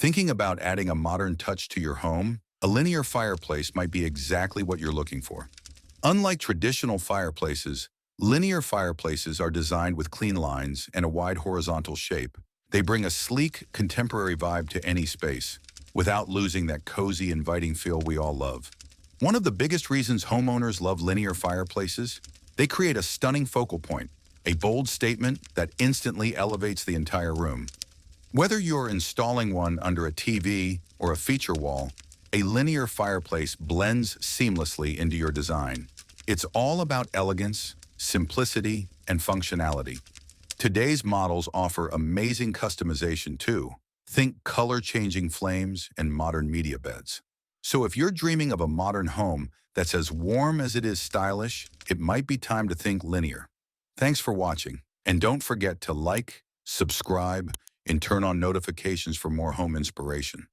Thinking about adding a modern touch to your home? A linear fireplace might be exactly what you're looking for. Unlike traditional fireplaces, linear fireplaces are designed with clean lines and a wide horizontal shape. They bring a sleek, contemporary vibe to any space, without losing that cozy, inviting feel we all love. One of the biggest reasons homeowners love linear fireplaces, they create a stunning focal point, a bold statement that instantly elevates the entire room. Whether you're installing one under a TV or a feature wall, a linear fireplace blends seamlessly into your design. It's all about elegance, simplicity, and functionality. Today's models offer amazing customization too. Think color-changing flames and modern media beds. So if you're dreaming of a modern home that's as warm as it is stylish, it might be time to think linear. Thanks for watching, and don't forget to like, subscribe, and turn on notifications for more home inspiration.